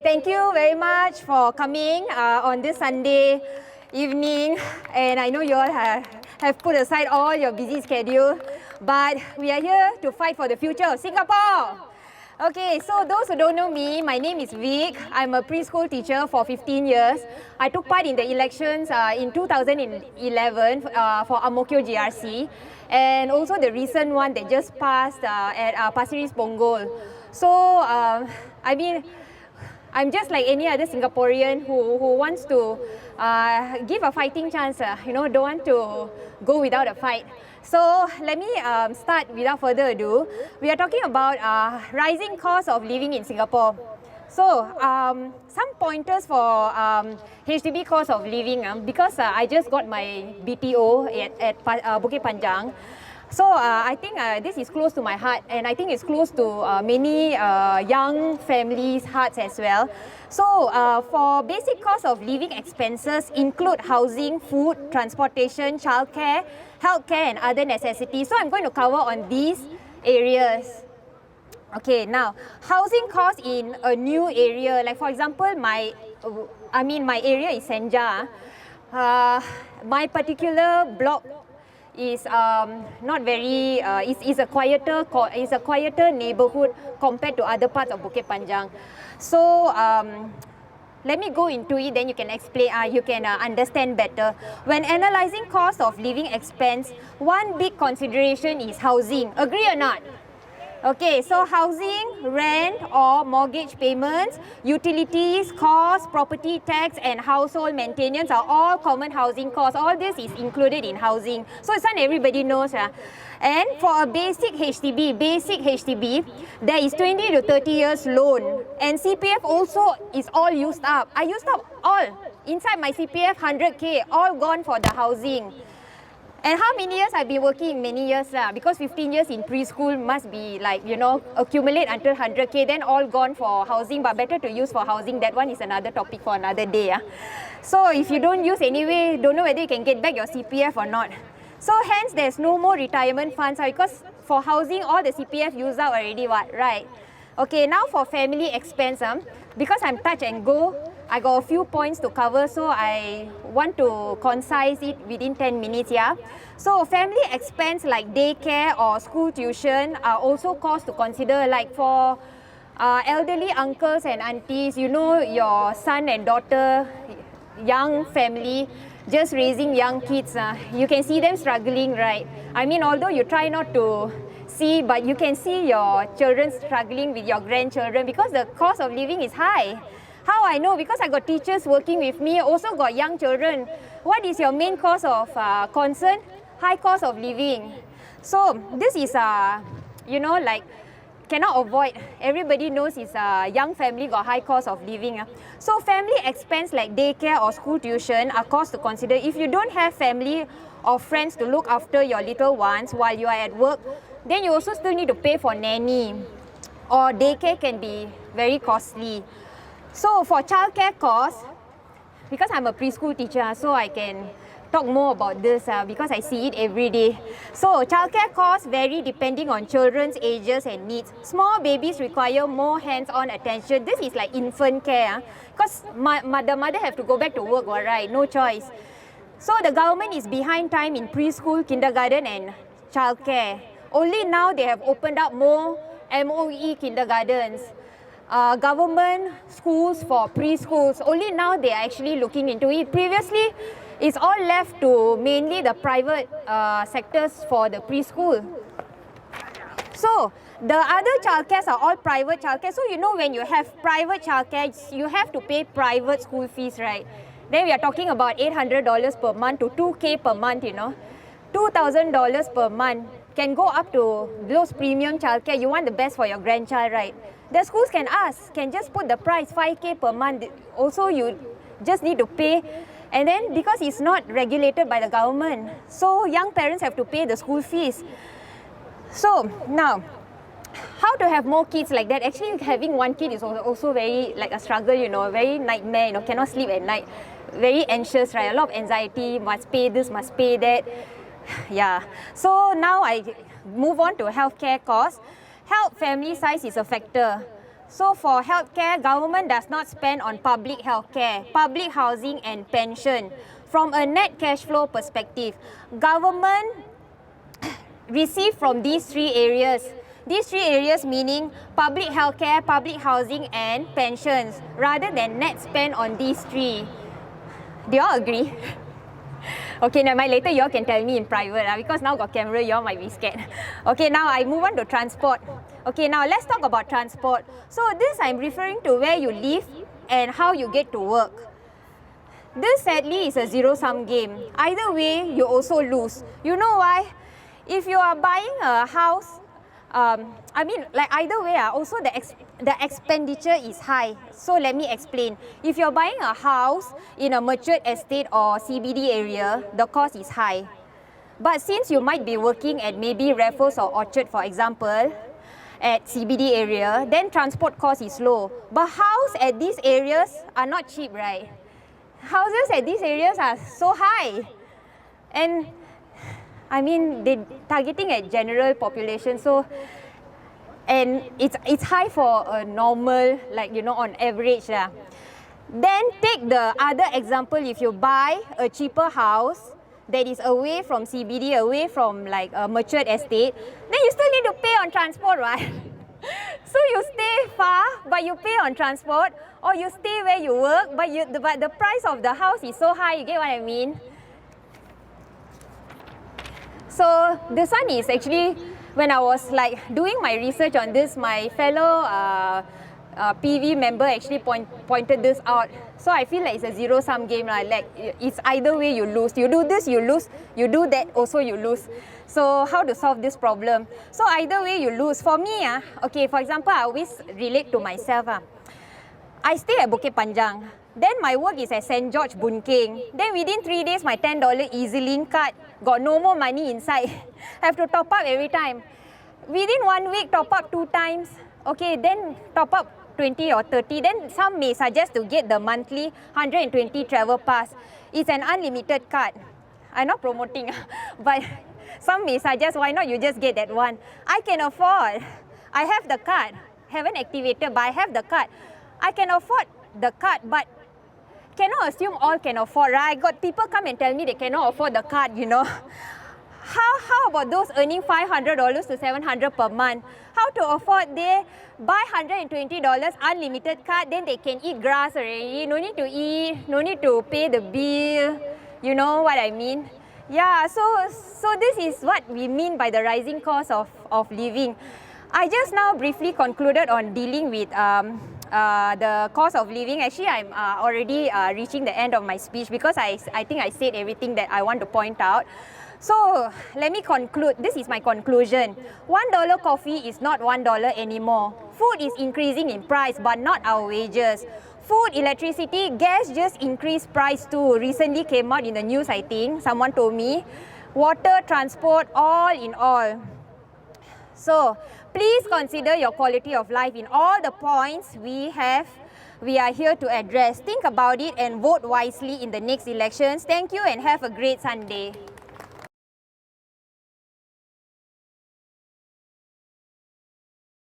thank you very much for coming on this Sunday evening. And I know you all have put aside all your busy schedule, but we are here to fight for the future of Singapore. Okay, so those who don't know me, my name is Vic. I'm a preschool teacher for 15 years. I took part in the elections in 2011 for Ang Mo Kio GRC, and also the recent one that just passed at Pasir Ris Punggol. So, I mean, I'm just like any other Singaporean who wants to give a fighting chance, don't want to go without a fight. So let me start without further ado. We are talking about rising cost of living in Singapore. So some pointers for HDB cost of living, because I just got my BTO at Bukit Panjang. So I think this is close to my heart, and I think it's close to many young families' hearts as well. So for basic cost of living expenses include housing, food, transportation, childcare, healthcare and other necessities. So I'm going to cover on these areas. Okay, now housing costs in a new area, like for example my area is Senja. My particular block is not very, is a quieter neighborhood compared to other parts of Bukit Panjang. So let me go into it, then you can explain, you can understand better. When analyzing cost of living expense, one big consideration is housing. Agree or not? Okay, so housing, rent or mortgage payments, utilities, costs, property tax and household maintenance are all common housing costs. All this is included in housing. So it's not everybody knows. And for a basic HDB, there is 20 to 30 years loan. And CPF also is all used up. I used up all. Inside my CPF, 100K, all gone for the housing. And how many years I've been working? Many years because 15 years in preschool must be like, accumulate until 100K, then all gone for housing, but better to use for housing. That one is another topic for another day. So if you don't use anyway, don't know whether you can get back your CPF or not. So hence there's no more retirement funds because for housing all the CPF used out already, right? Okay, now for family expense, because I'm touch and go, I got a few points to cover, so I want to concise it within 10 minutes, So family expense like daycare or school tuition are also costs to consider, like for elderly uncles and aunties, your son and daughter, young family, just raising young kids, you can see them struggling, right? I mean, although you try not to see, but you can see your children struggling with your grandchildren because the cost of living is high. How I know? Because I got teachers working with me, also got young children. What is your main cause of concern? High cost of living. So this is, like cannot avoid. Everybody knows it's a young family got high cost of living. So family expense like daycare or school tuition are costs to consider. If you don't have family or friends to look after your little ones while you are at work, then you also still need to pay for nanny, or daycare can be very costly. So for childcare costs, because I'm a preschool teacher, so I can talk more about this because I see it every day. So childcare costs vary depending on children's ages and needs. Small babies require more hands-on attention. This is like infant care, because the mother have to go back to work, right? No choice. So the government is behind time in preschool, kindergarten and childcare. Only now they have opened up more MOE kindergartens. Government schools for preschools. Only now they are actually looking into it. Previously, it's all left to mainly the private sectors for the preschool. So the other childcares are all private childcare. So when you have private childcare, you have to pay private school fees, right? Then we are talking about $800 per month to 2K per month, $2,000 per month. Can go up to those premium childcare. You want the best for your grandchild, right? The schools can just put the price 5K per month. Also, you just need to pay. And then because it's not regulated by the government, so young parents have to pay the school fees. So now, how to have more kids like that? Actually, having one kid is also very like a struggle, very nightmare, cannot sleep at night. Very anxious, right? A lot of anxiety, must pay this, must pay that. Yeah. So now I move on to healthcare costs. Family size is a factor. So for healthcare, government does not spend on public healthcare, public housing and pension. From a net cash flow perspective, government receive from these three areas. These three areas meaning public healthcare, public housing and pensions, rather than net spend on these three. Do you all agree? Okay, never mind, later you all can tell me in private because now got camera, you all might be scared. Okay, now I move on to transport. Okay, now let's talk about transport. So this I'm referring to where you live and how you get to work. This sadly is a zero-sum game. Either way, you also lose. You know why? If you are buying a house, either way, also the expenditure is high. So let me explain. If you're buying a house in a matured estate or CBD area, the cost is high. But since you might be working at maybe Raffles or Orchard, for example, at CBD area, then transport cost is low. But houses at these areas are not cheap, right? Houses at these areas are so high. And they're targeting at general population, and it's high for a normal, on average. Then take the other example, if you buy a cheaper house that is away from CBD, away from a matured estate, then you still need to pay on transport, right? So you stay far, but you pay on transport, or you stay where you work, but the price of the house is so high, you get what I mean? So this one is actually, when I was doing my research on this, my fellow PV member actually pointed this out. So I feel like it's a zero-sum game. It's either way you lose. You do this, you lose. You do that, also you lose. So how to solve this problem? So either way you lose. For me, okay, for example, I always relate to myself. I stay at Bukit Panjang. Then my work is at St. George, Boon Keng. Then within 3 days, my $10 EasyLink card got no more money inside. Have to top up every time. Within 1 week, top up 2 times. Okay, then top up 20 or 30. Then some may suggest to get the monthly 120 travel pass. It's an unlimited card. I'm not promoting, but some may suggest, why not you just get that one? I can afford. I have the card. Haven't activated, but I have the card. I can afford the card, but cannot assume all can afford, right? Got people come and tell me they cannot afford the card, How about those earning $500 to $700 per month? How to afford? They buy $120 unlimited card, then they can eat grass already. No need to eat, no need to pay the bill. You know what I mean? Yeah, so this is what we mean by the rising cost of living. I just now briefly concluded on dealing with the cost of living. Actually, I'm already reaching the end of my speech because I think I said everything that I want to point out. So let me conclude. This is my conclusion. $1 coffee is not $1 anymore. Food is increasing in price, but not our wages. Food, electricity, gas just increased price too. Recently came out in the news, I think. Someone told me. Water, transport, all in all. So please consider your quality of life in all the points we are here to address. Think about it and vote wisely in the next elections. Thank you and have a great Sunday.